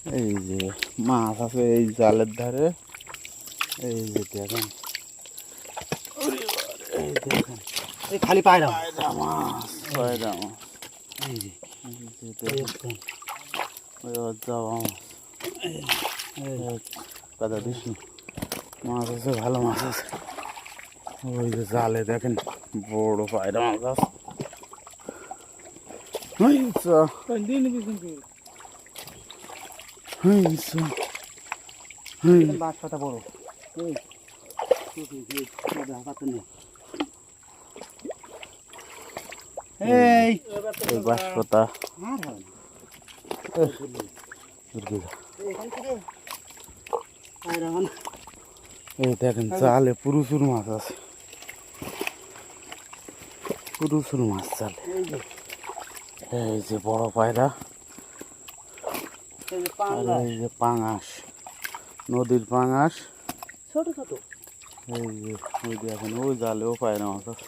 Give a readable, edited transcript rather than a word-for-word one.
এই যে মাছ আছে এই জালের ধারে। এই যে দেখেন, এই দেখেন এই খালি পায়রা পায়রা মাছ, পায়রা মাছ। এই যে দেখেন ওই যাওয়া মাছ, কাদা দিস মাছ আছে, ভালো মাছ আছে। ওই যে জালে দেখেন বড় পায়রা মাছ আছে। বাঁশ পাতা বড় এই এই বাঁশপাতা। এই দেখেন জালে প্রচুর মাছ আছে, প্রচুর মাছ জালে। এই যে বড় পায়রা, আর এই যে পাঙাশ, নদীর পাঙাশ। ছোট ছোট এই যে ওই দেখেন ওই জালেও পায়রা মাছ আছে।